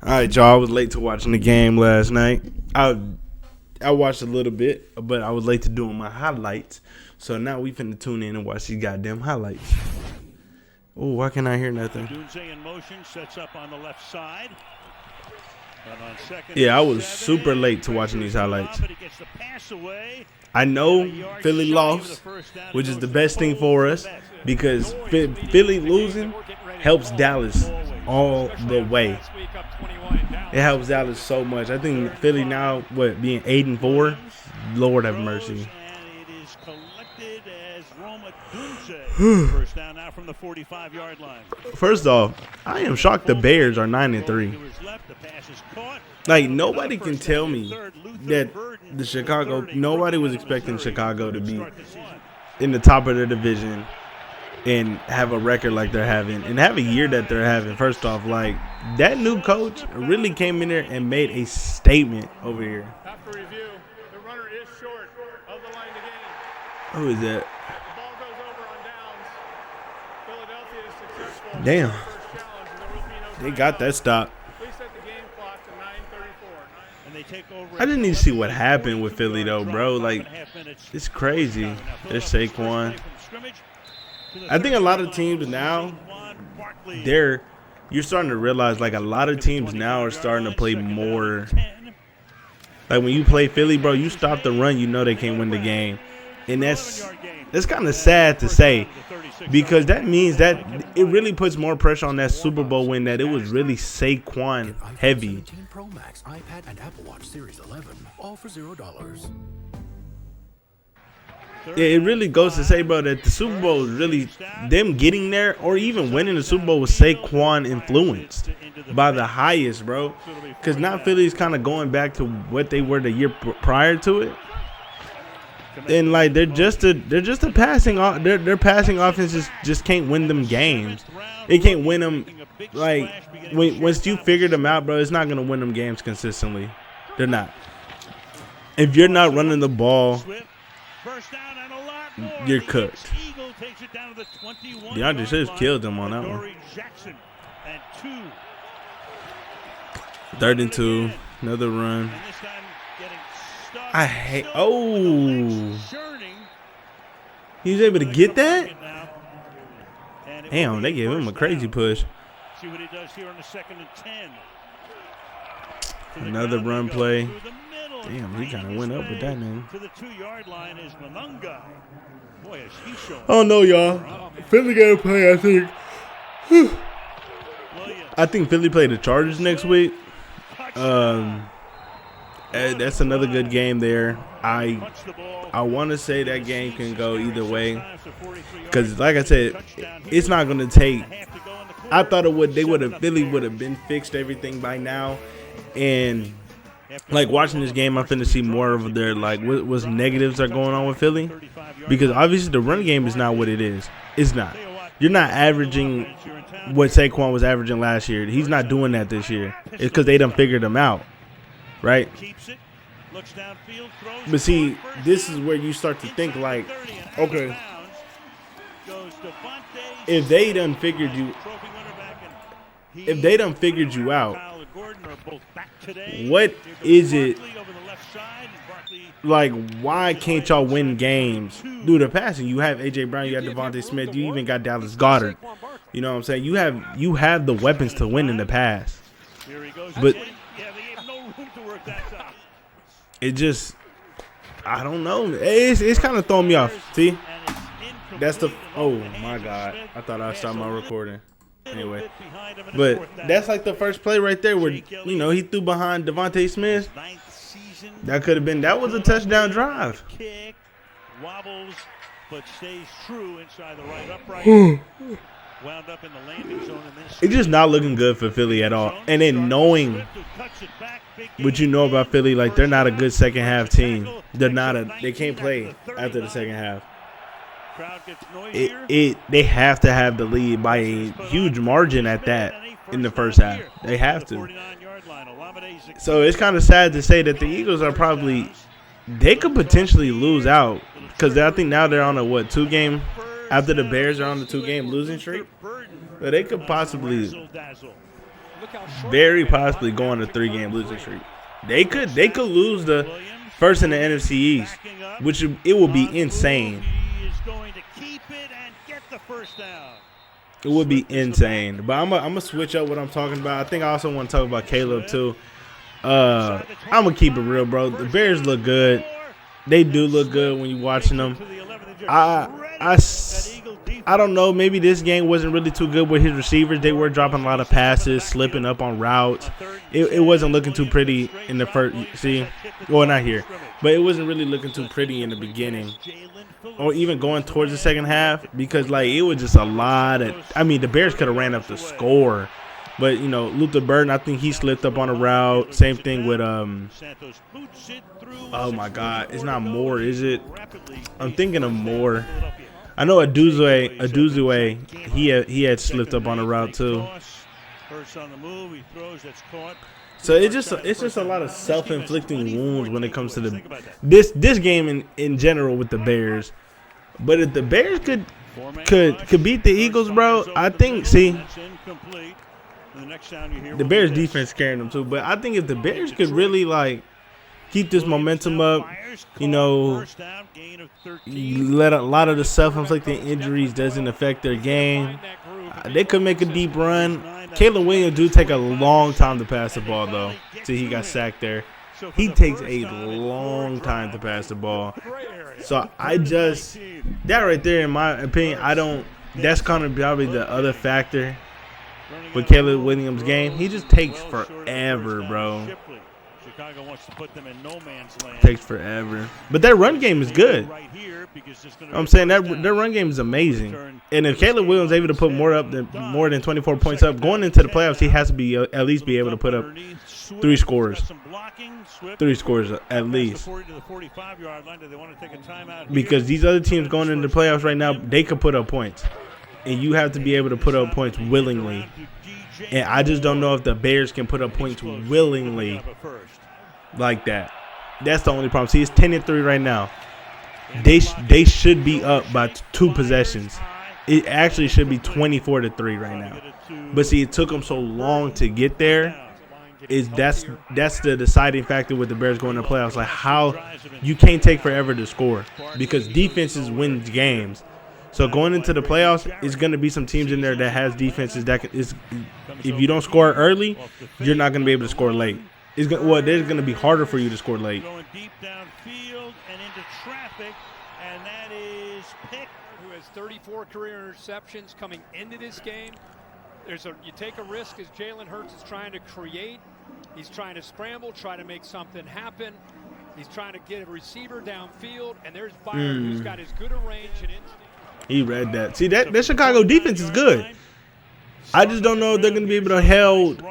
All right, y'all. I was late to watching the game last night. I watched a little bit, but I was late to doing my highlights. So now we finna tune in and watch these goddamn highlights. Oh, why can't I hear nothing? Dunze in motion, sets up on the left side. Yeah, I was super late to watching these highlights. I know Philly lost, which is the best thing for us because Philly losing helps Dallas all the way. It helps Dallas so much. I think Philly now, being 8-4, Lord have mercy. First down now from the 45-yard line. First off, I am shocked the Bears are 9-3. Like, nobody can tell me that nobody was expecting Chicago to be in the top of their division and have a record like they're having and have a year that they're having. First off, like, that new coach really came in there and made a statement over here. After review, the runner is short of the line to gain. Who is that? The ball goes over on downs. Philadelphia is successful. Damn. First challenge, and there will be no They got that stop. Please set the game clock to 9:34. And they take over. I didn't need to see what happened with Philly, though, bro. Like, it's crazy. There's Saquon. I think a lot of teams now, you're starting to realize, like, a lot of teams now are starting to play more. Like, when you play Philly, bro, you stop the run, you know they can't win the game. And that's kind of sad to say because that means that it really puts more pressure on that Super Bowl win that it was really Saquon heavy. Pro Max, iPad, and Apple Watch Series 11, all for $0. Yeah, it really goes to say, bro, that the Super Bowl is really them getting there or even winning the Super Bowl was Saquon influenced by the highest, bro. Because now Philly's kind of going back to what they were the year prior to it. And like they're just a passing their passing offense just can't win them games. It can't win them like once you figure them out, bro. It's not gonna win them games consistently. They're not. If you're not running the ball, you're cooked. DeAndre Swift killed them on that one. 3rd and 2, another run. I hate. Oh, he was able to get that. Damn, they gave him a crazy push. See what he does here on the 2nd and 10. Another run play. Damn, he kind of went up with that, man. To the 2-yard line is Monunga. Boy, he's showing. Oh no, y'all. Philly got to play. I think Philly play the Chargers next week. That's another good game there. I want to say that game can go either way because, like I said, it's not going to take. I thought Philly would have been fixed everything by now, and like watching this game, I'm finna see more of their like what negatives are going on with Philly because obviously the run game is not what it is. It's not. You're not averaging what Saquon was averaging last year. He's not doing that this year. It's because they done figured him out. Right? But see, this is where you start to think like, okay, if they done figured you out, what is it like? Why can't y'all win games through the passing? You have AJ Brown, you have Devontae Smith, you even got Dallas Goedert. You know what I'm saying? You have the weapons to win in the pass, but it just, I don't know. It's kind of throwing me off. See? That's the, oh my God. I thought I stopped my recording. Anyway. But that's like the first play right there where, you know, he threw behind Devontae Smith. That could have been, that was a touchdown drive. Wobbles, but stays true inside the right upright. Wound up in the landing zone and then it's just not looking good for Philly at all. And then knowing what you know about Philly, like they're not a good second half team. They can't play after the second half. They have to have the lead by a huge margin at that in the first half. They have to. So it's kind of sad to say that the Eagles are they could potentially lose out because I think now they're on a 2-game. After the Bears are on the 2-game losing streak, but they could possibly very possibly go on a 3-game losing streak. They could lose the first in the NFC East, which it would be insane. He is going to keep it and get the first down. It would be insane. But I'm gonna switch up what I'm talking about. I think I also want to talk about Caleb too. I'm gonna keep it real, bro. The Bears look good. They do look good when you're watching them. I don't know. Maybe this game wasn't really too good with his receivers. They were dropping a lot of passes, slipping up on routes. It wasn't looking too pretty in the first. See, well, not here, but it wasn't really looking too pretty in the beginning, or even going towards the second half, because like it was just a lot of. I mean, the Bears could have ran up the score, but you know, Luther Burden, I think he slipped up on a route. Same thing with Oh my God, it's not Moore, is it? I'm thinking of Moore. I know Aduzue, he had slipped up on a route too. So it's just a lot of self-inflicting wounds when it comes to this game in general with the Bears. But if the Bears could beat the Eagles, bro, I think. See, the Bears defense scaring them too. But I think if the Bears could really like keep this momentum up, you know, let a lot of the self-inflicted injuries doesn't affect their game, they could make a deep run. Caleb Williams do take a long time to pass the ball, though, till he got sacked there. He takes a long time to pass the ball. So that right there, in my opinion, that's kind of probably the other factor with Caleb Williams' game. He just takes forever, bro. Chicago wants to put them in no man's land. Takes forever. But their run game is good. I'm saying that their run game is amazing. And if Caleb Williams is able to put more than 24 points up, going into the playoffs, he has to at least be able to put up 3 scores. 3 scores at least. Because these other teams going into the playoffs right now, they could put up points. And you have to be able to put up points willingly. And I just don't know if the Bears can put up points willingly like that. That's the only problem. See, it's 10-3 right now. They should be up by 2 possessions. It actually should be 24-3 right now. But see, it took them so long to get there. That's the deciding factor with the Bears going to the playoffs. Like how you can't take forever to score because defenses win games. So going into the playoffs, it's going to be some teams in there that has defenses that if you don't score early, you're not going to be able to score late. There's going to be harder for you to score late. Going deep downfield and into traffic, and that is Pick, who has 34 career interceptions coming into this game. You take a risk as Jalen Hurts is trying to create. He's trying to scramble, try to make something happen. He's trying to get a receiver downfield, and there's Byron, who's got as good a range and instinct. He read that. See, that Chicago defense is good. I just don't know if they're going to be able to hold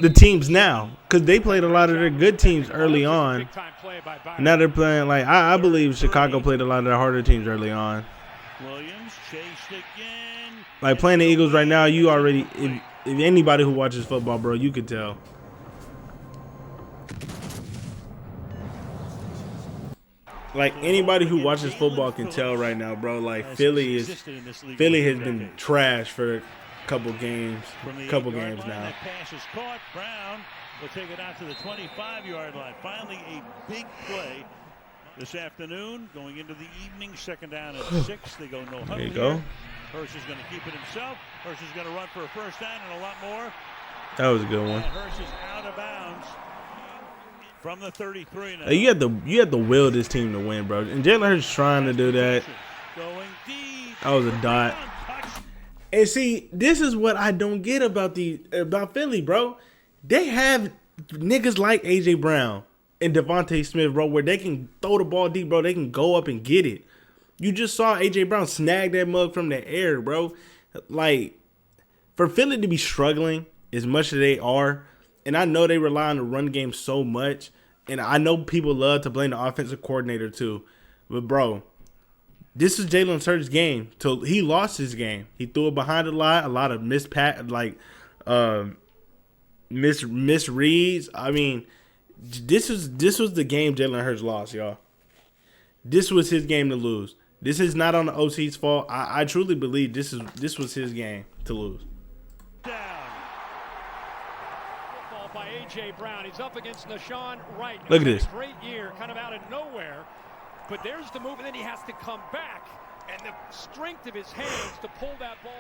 the teams now because they played a lot of their good teams early on. Now they're playing like I believe Chicago played a lot of their harder teams early on. Williams chased again. Like playing the Eagles right now, you already if anybody who watches football, bro, you could tell. Like anybody who watches football can tell right now, bro. Like Philly has been trash for a couple games now. Pass is caught. Brown will take it out to the 25-yard line. Finally, a big play this afternoon. Going into the evening, second down at 6. They go no huddle. There you go. Hurst is going to keep it himself. Hurst is going to run for a first down and a lot more. That was a good one. Hurst is out of bounds. From the 33 now. You had to will this team to win, bro. And Jalen Hurts trying to do that. That was a dot. And see, this is what I don't get about Philly, bro. They have niggas like A.J. Brown and Devontae Smith, bro, where they can throw the ball deep, bro. They can go up and get it. You just saw A.J. Brown snag that mug from the air, bro. Like, for Philly to be struggling as much as they are, and I know they rely on the run game so much, and I know people love to blame the offensive coordinator too. But, bro, this is Jalen Hurts' game. So he lost his game. He threw it behind a lot of misreads. I mean, this was the game Jalen Hurts lost, y'all. This was his game to lose. This is not on the OC's fault. I truly believe this was his game to lose. out by A.J. Brown. He's up against Nashawn Wright. Look at this. Great year, kind of out of nowhere. But there's the move, and then he has to come back. And the strength of his hands to pull that ball.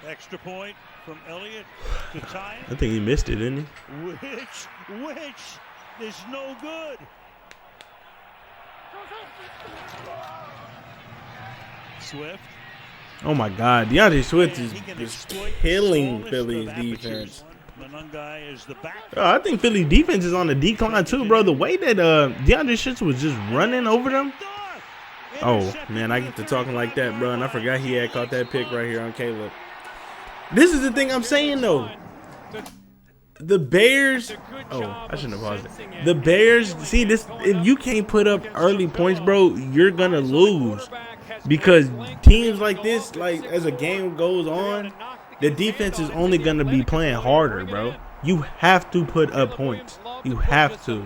Extra point from Elliott to tie it. I think he missed it, didn't he? Which is no good. Swift. Oh my God, DeAndre Swift is killing Philly's defense. Monungai is the back. I think Philly's defense is on the decline too, bro. The way that DeAndre Swift was just running over them. Oh man, I get to talking like that, bro, and I forgot he had caught that pick right here on Caleb. This is the thing I'm saying though. The Bears. Oh, I shouldn't have paused it. The Bears. See this. If you can't put up early points, bro, you're gonna lose. Because teams like this, like as a game goes on, the defense is only going to be playing harder, bro. You have to put up points. You have to.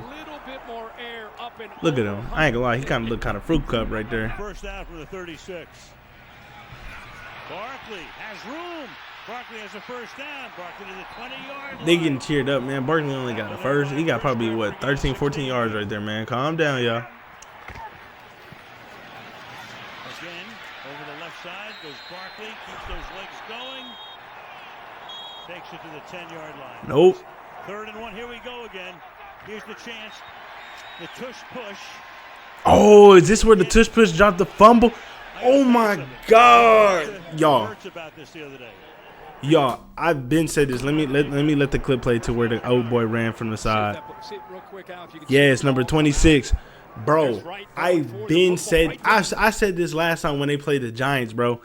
Look at him. I ain't gonna lie. He kind of look kind of fruit cup right there. First down from the 36. Barkley has room. Barkley has a first down. Barkley to the 20-yard line. They getting cheered up, man. Barkley only got the first. He got probably, what, 13, 14 yards right there, man. Calm down, y'all. Again, over the left side goes Barkley. Keeps those legs going. Takes it to the 10-yard line. Nope. 3rd and 1. Here we go again. Here's the chance. The tush push. Oh, is this where the tush push dropped the fumble? Oh my God, y'all. Y'all, I've been said this. Let me let the clip play to where the old boy ran from the side. Yeah, it's number 26, bro. I've been said. I said this last time when they played the Giants, bro.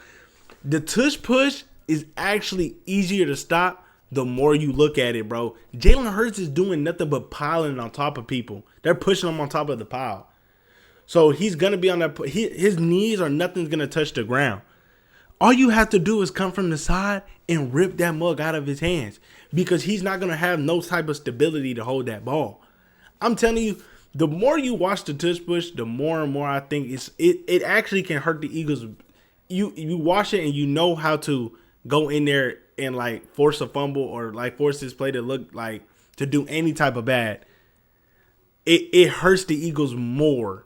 The tush push is actually easier to stop the more you look at it, bro. Jalen Hurts is doing nothing but piling on top of people. They're pushing him on top of the pile. So he's going to be on that. His knees or nothing's going to touch the ground. All you have to do is come from the side and rip that mug out of his hands because he's not going to have no type of stability to hold that ball. I'm telling you, the more you watch the tush push, the more and more I think it actually can hurt the Eagles. You watch it and you know how to go in there and like force a fumble or like force this play to look like to do any type of bad. It hurts the Eagles more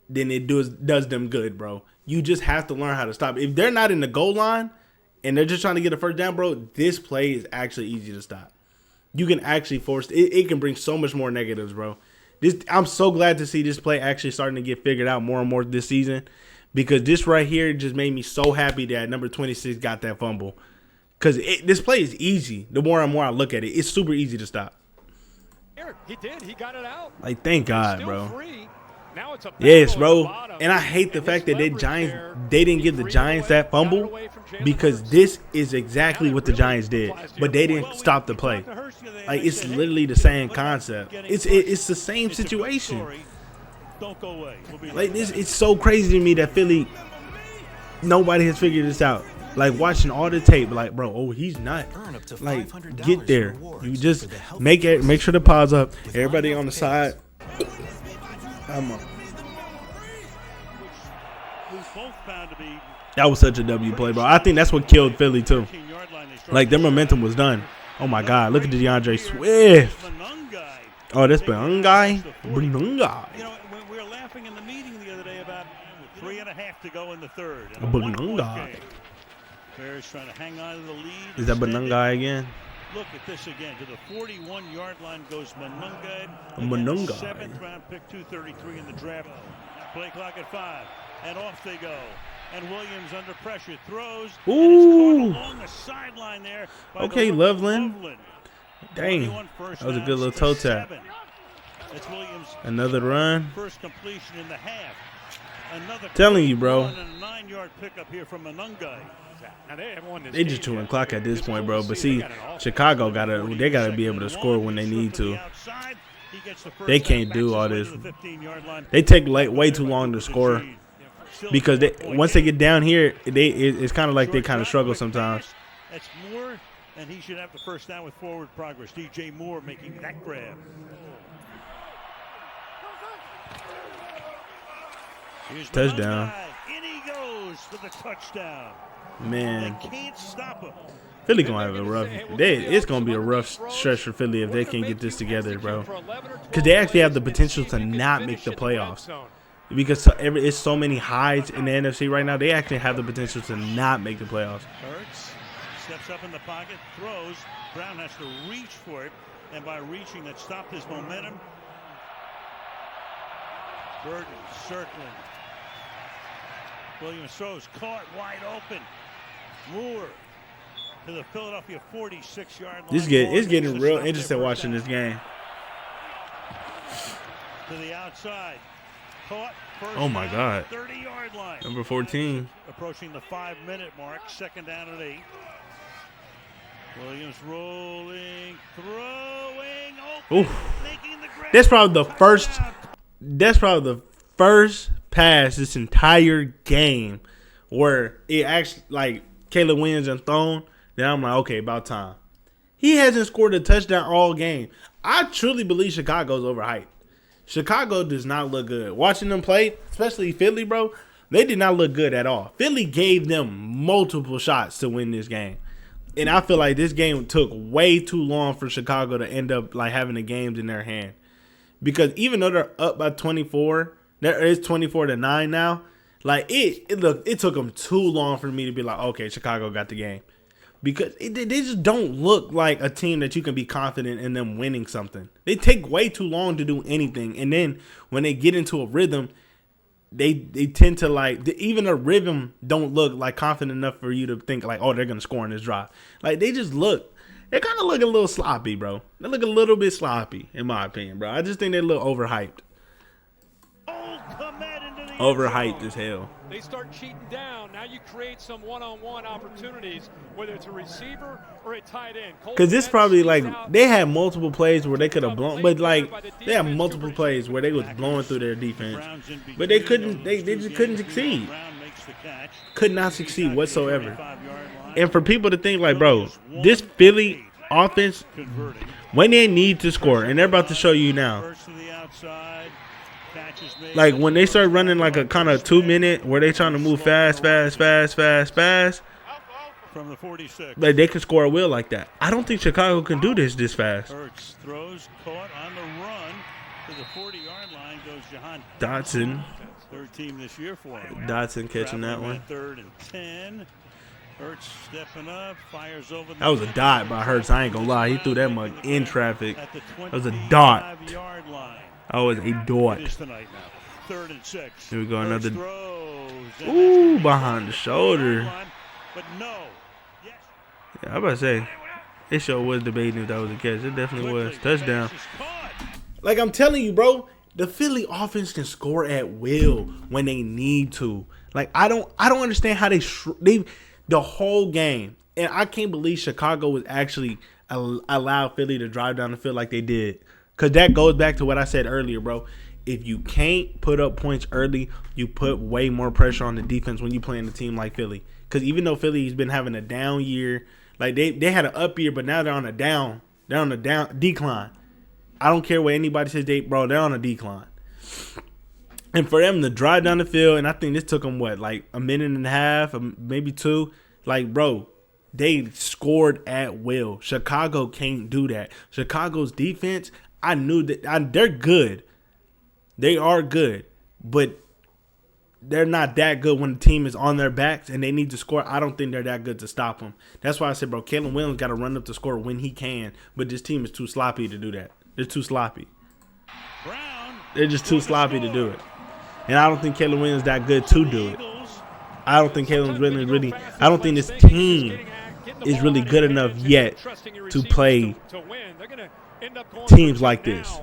than it does them good, bro. You just have to learn how to stop. If they're not in the goal line and they're just trying to get a first down, bro, this play is actually easy to stop. You can actually force it. It can bring so much more negatives, bro. I'm so glad to see this play actually starting to get figured out more and more this season because this right here just made me so happy that number 26 got that fumble because this play is easy. The more and more I look at it, it's super easy to stop. He did. He got it out. Like, thank God, bro. Free. Now it's a yes, bro. And I hate the fact that they didn't give the Giants that fumble because this is exactly what the Giants did, but they didn't stop the play. Like, it's literally the same concept. It's the same situation. Like, this, it's so crazy to me that Philly, nobody has figured this out. Like, watching all the tape, like, bro, oh, he's not. Like, get there. You just make sure the pause up. Everybody on the side. That was such a W play, bro. I think that's what killed Philly, too. Like, their momentum was done. Oh, my God. Look at the DeAndre Swift. Oh, that's Benungai. Benungai. You know, we were laughing in the meeting the other day about 3.5 to go in the third. Benungai. Bears trying to hang on to the lead. Is that Benungai again? Look at this again. To the 41-yard line goes Monungai. Monungai. 7th round pick, 233 in the draft. Play clock at 5. And off they go. And Williams under pressure throws. Ooh. And it's caught along the sideline there. Okay, Loveland. Dang. That was a good little toe tap. It's Williams. Another run. First completion in the half. Another telling you, bro. And a 9-yard pickup here from Monungai. They just chewing clock at this point, bro. But see, Chicago gotta be able to score when they need to. They can't do all this. They take way too long to score because once they get down here, it's kind of like they kind of struggle sometimes. That's Moore, and he should have the first down with forward progress. DJ Moore making that grab. Touchdown. In he goes for the touchdown. Man. They can't stop him. Philly gonna have a rough. It's gonna be a rough stretch for Philly if they can get this together, bro. Because they actually have the potential to not make the playoffs. Because it's so many highs in the NFC right now, they actually have the potential to not make the playoffs. Hurts steps up in the pocket, throws. Brown has to reach for it, and by reaching, that stopped his momentum. Burton circling. Williams throws, caught wide open. Moore to the Philadelphia 46-yard line. It's getting real interesting watching this game. To the outside. Caught. Oh my God. 30-yard line. Number 14. Approaching the 5-minute mark. Second down and 8. Williams rolling, throwing, open, making the grab. That's probably the first pass this entire game where it actually, like, Caleb Williams and thrown. Then I'm like, okay, about time. He hasn't scored a touchdown all game. I truly believe Chicago's overhyped. Chicago does not look good. Watching them play, especially Philly, bro, they did not look good at all. Philly gave them multiple shots to win this game. And I feel like this game took way too long for Chicago to end up like having the games in their hand. Because even though they're up by 24, there is 24-9 now. Like it took them too long for me to be like, okay, Chicago got the game. Because they just don't look like a team that you can be confident in them winning something. They take way too long to do anything. And then when they get into a rhythm, they tend to like, even a rhythm don't look like confident enough for you to think like, oh, they're going to score in this drive. Like they kind of look a little sloppy, bro. They look a little bit sloppy, in my opinion, bro. I just think they're a little overhyped. Overhyped as hell. They start cheating down. Now you create some one-on-one opportunities, whether it's a receiver or a tight end. Because this probably like they had multiple plays where they could have blown, but like they had multiple plays where they was blowing through their defense, but they couldn't. They just couldn't succeed. Could not succeed whatsoever. And for people to think like, bro, this Philly offense, when they need to score, and they're about to show you now. Like when they start running like a kind of 2-minute where they trying to move fast. From the 46. Like they can score a wheel like that. I don't think Chicago can do this fast. Hurts throws, caught on the run to the 40-yard line goes Jahan Dotson. Third team this year for him. Dotson catching that one. 3rd and 10. Hurts stepping up, fires over. That was a dot by Hurts. I ain't gonna lie. He threw that mug in traffic. That was a dot. That was a dot. 3rd and 6. Here we go, another. Ooh, behind the shoulder. But no. Yes. Yeah, I'm about to say, it sure was debating if that was a catch. It definitely was. Touchdown. Like I'm telling you, bro, the Philly offense can score at will when they need to. Like I don't understand how they the whole game, and I can't believe Chicago was actually allowed Philly to drive down the field like they did. Because that goes back to what I said earlier, bro. If you can't put up points early, you put way more pressure on the defense when you're playing a team like Philly. Because even though Philly's been having a down year, like they had an up year, but now they're on a down. They're on a decline. I don't care what anybody says, they're on a decline. And for them to drive down the field, and I think this took them, like a minute and a half, maybe 2. Like, bro, they scored at will. Chicago can't do that. Chicago's defense, I knew that they're good. They are good, but they're not that good when the team is on their backs and they need to score. I don't think they're that good to stop them. That's why I said, bro, Caleb Williams got to run up to score when he can, but this team is too sloppy to do that. They're too sloppy. They're just too sloppy to do it. And I don't think Caleb Williams is that good to do it. I don't think Caleb's really I don't think this team is really good enough yet to play teams like this.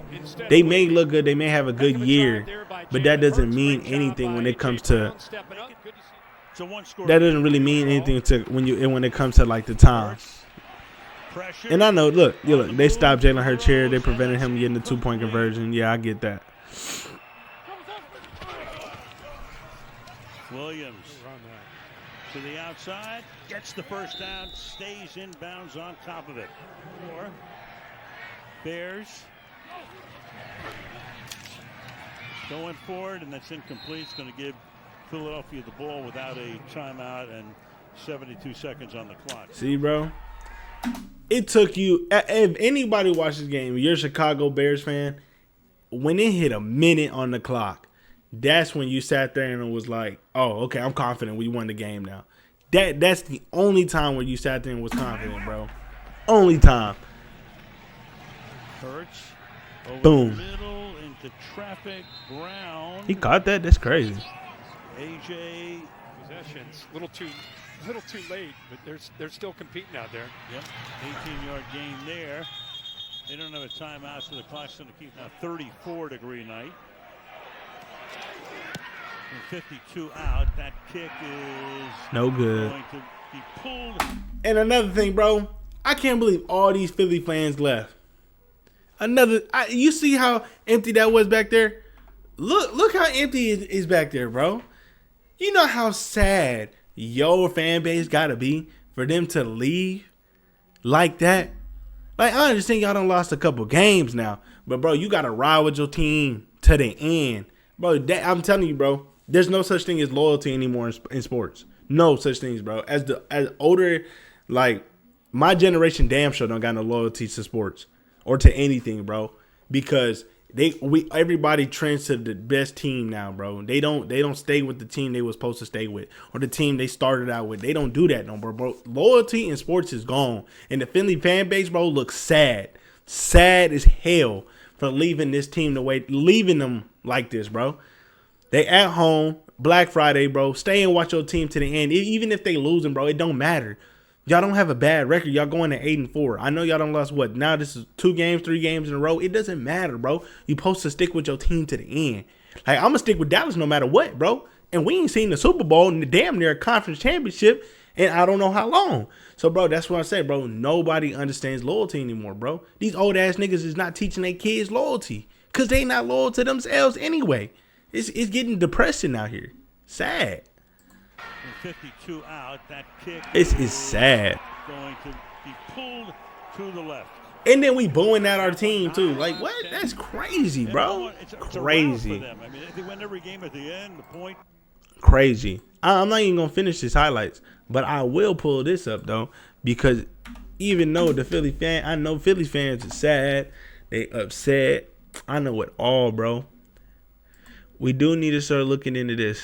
They may look good, they may have a good year, but that doesn't mean anything when it comes to that doesn't really mean anything to when it comes to like the time. And I know, look, they stopped Jalen Hurts here, they prevented him getting the 2-point conversion. Yeah, I get that. Williams to the outside, gets the first down, stays inbounds on top of it. Bears going forward, and that's incomplete. It's going to give Philadelphia the ball without a timeout and 72 seconds on the clock. See, bro? It took you. If anybody watched this game, you're a Chicago Bears fan. When it hit a minute on the clock, that's when you sat there and it was like, "Oh, okay, I'm confident we won the game now." That's the only time where you sat there and was confident, bro. Only time. Hurts over Boom. the middle into traffic. Brown. He caught that. That's crazy. AJ. Possessions, little too late, but they're still competing out there. Yep. 18-yard gain there. They don't have a timeout, so the clock's going to keep now 34-degree night. And 52 out. That kick is No good. going to be pulled. And another thing, bro, I can't believe all these Philly fans left. You see how empty that was back there? Look how empty it is back there, bro. You know how sad your fan base gotta be for them to leave like that? Like, I understand y'all done lost a couple games now, but bro, you gotta ride with your team to the end. Bro, I'm telling you, bro, there's no such thing as loyalty anymore in sports. No such things, bro. As older, like, my generation damn sure don't got no loyalty to sports or to anything, bro. Because everybody trends to the best team now, bro. They don't stay with the team they was supposed to stay with or the team they started out with. They don't do that no more, bro. Loyalty in sports is gone. And the Philly fan base, bro, looks sad. Sad as hell for leaving this team leaving them like this, bro. They at home, Black Friday, bro. Stay and watch your team to the end. Even if they losing, bro, it don't matter. Y'all don't have a bad record. Y'all going to 8-4. I know y'all don't lost what? Now this is 2 games, 3 games in a row. It doesn't matter, bro. You supposed to stick with your team to the end. Like, I'm going to stick with Dallas no matter what, bro. And we ain't seen the Super Bowl and the damn near conference championship in I don't know how long. So, bro, that's what I say, bro. Nobody understands loyalty anymore, bro. These old ass niggas is not teaching their kids loyalty because they not loyal to themselves anyway. It's getting depressing out here. Sad. 52 out. That kick It's sad. going to be pulled to the left. And then we booing at our team too. Like, what? That's crazy, bro. It's Crazy. for them. I mean, they win every game at the end. The point. Crazy. I'm not even gonna finish this highlights, but I will pull this up though, because even though I know Philly fans are sad, they upset. I know it all, bro. We do need to start looking into this.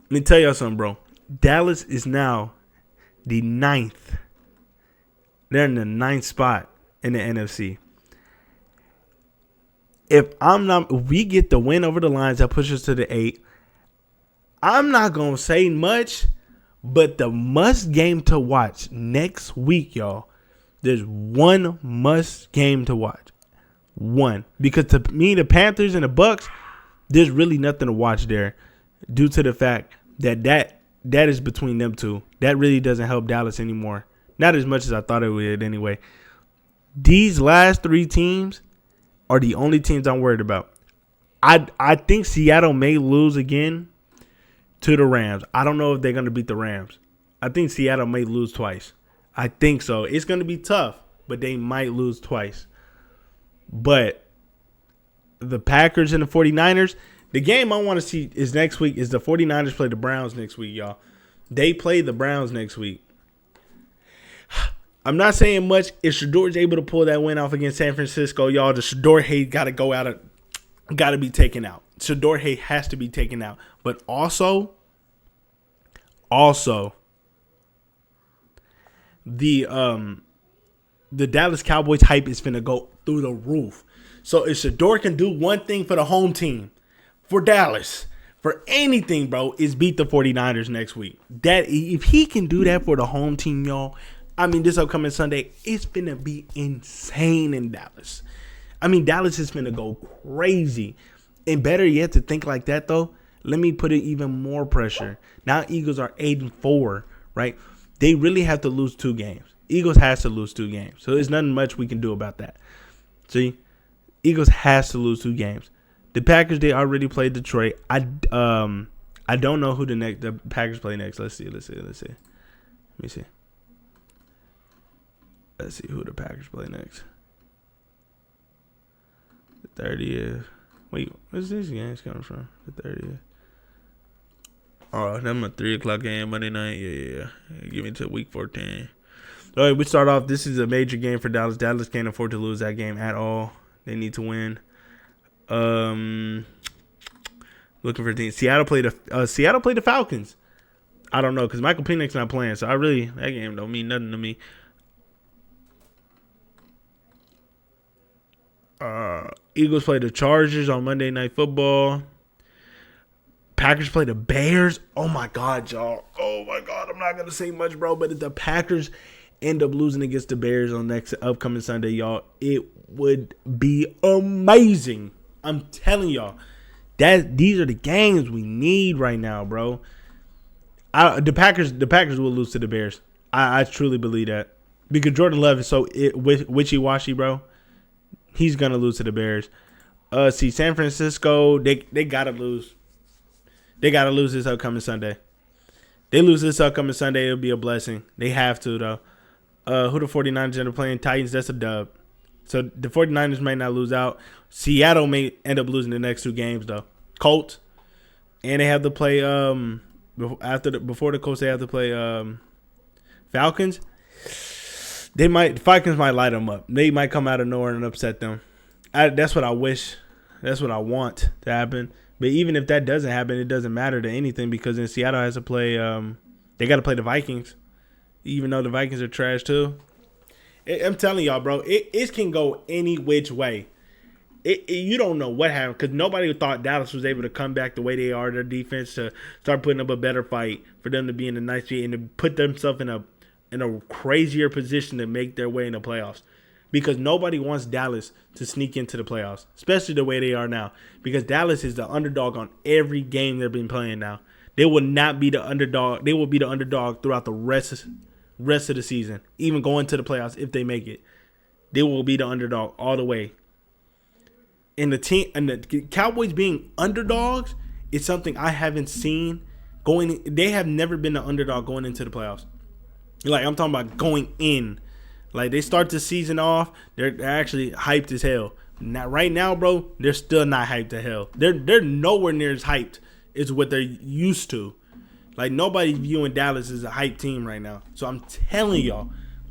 Let me tell y'all something, bro. Dallas is now the 9th. They're in the 9th spot in the NFC. If we get the win over the Lions, that pushes us to the 8. I'm not going to say much, but the must game to watch next week, y'all. There's one must game to watch. One. Because to me, the Panthers and the Bucks, there's really nothing to watch there due to the fact that is between them two. That really doesn't help Dallas anymore. Not as much as I thought it would anyway. These last 3 teams are the only teams I'm worried about. I think Seattle may lose again to the Rams. I don't know if they're going to beat the Rams. I think Seattle may lose twice. I think so. It's going to be tough, but they might lose twice. But the Packers and the 49ers, the game I want to see is next week is the 49ers play the Browns next week, y'all. They play the Browns next week. I'm not saying much. If Shador's able to pull that win off against San Francisco, y'all, the Shador hate got to be taken out. Shador hate has to be taken out. But also, the Dallas Cowboys hype is finna go through the roof. So if Shador can do one thing for the home team, for Dallas, for anything, bro, is beat the 49ers next week. That if he can do that for the home team, y'all, I mean, this upcoming Sunday, it's finna be insane in Dallas. I mean, Dallas is finna go crazy. And better yet, to think like that, though, let me put it even more pressure. Now Eagles are 8-4, right? They really have to lose 2 games. Eagles has to lose 2 games. So there's nothing much we can do about that. See? Eagles has to lose 2 games. The Packers, they already played Detroit. I don't know who the Packers play next. Let's see. Let me see. Let's see who the Packers play next. The 30th. Wait, where's these games coming from? The 30th. Oh, that's my 3 o'clock game Monday night. Yeah. Give me to week 14. All right, we start off. This is a major game for Dallas. Dallas can't afford to lose that game at all. They need to win. Looking for teams. Seattle played the Falcons. I don't know because Michael Penix's not playing, so that game don't mean nothing to me. Eagles play the Chargers on Monday Night Football. Packers play the Bears. Oh my God, y'all. Oh my God, I'm not gonna say much, bro. But if the Packers end up losing against the Bears on next upcoming Sunday, y'all, it would be amazing. I'm telling y'all, these are the games we need right now, bro. The Packers will lose to the Bears. I truly believe that because Jordan Love is so wishy-washy, bro. He's gonna lose to the Bears. San Francisco, they gotta lose. They gotta lose this upcoming Sunday. They lose this upcoming Sunday, it'll be a blessing. They have to though. Who the 49ers end up playing? Titans. That's a dub. So the 49ers may not lose out. Seattle may end up losing the next 2 games though. Colts, and they have to play before the Colts. They have to play Falcons. Falcons might light them up. They might come out of nowhere and upset them. That's what I wish. That's what I want to happen. But even if that doesn't happen, it doesn't matter to anything because then Seattle has to play. They got to play the Vikings, even though the Vikings are trash too. I'm telling y'all, bro, it can go any which way. You don't know what happened because nobody thought Dallas was able to come back the way they are. Their defense to start putting up a better fight for them to be in a nice seat and to put themselves in a crazier position to make their way in the playoffs. Because nobody wants Dallas to sneak into the playoffs, especially the way they are now. Because Dallas is the underdog on every game they've been playing now. They will not be the underdog. They will be the underdog throughout the rest of the season, even going to the playoffs if they make it. They will be the underdog all the way. And the Cowboys being underdogs is something I haven't seen they have never been the underdog going into the playoffs. Like I'm talking about going in. Like they start the season off, they're actually hyped as hell. Now, right now, bro, they're still not hyped to hell. They're nowhere near as hyped as what they're used to. Like nobody viewing Dallas as a hyped team right now. So I'm telling y'all,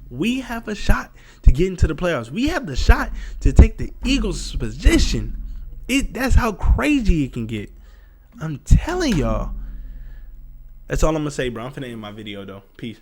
we have a shot to get into the playoffs. We have the shot to take the Eagles' position. That's how crazy it can get. I'm telling y'all. That's all I'm gonna say, bro. I'm finna end my video though. Peace.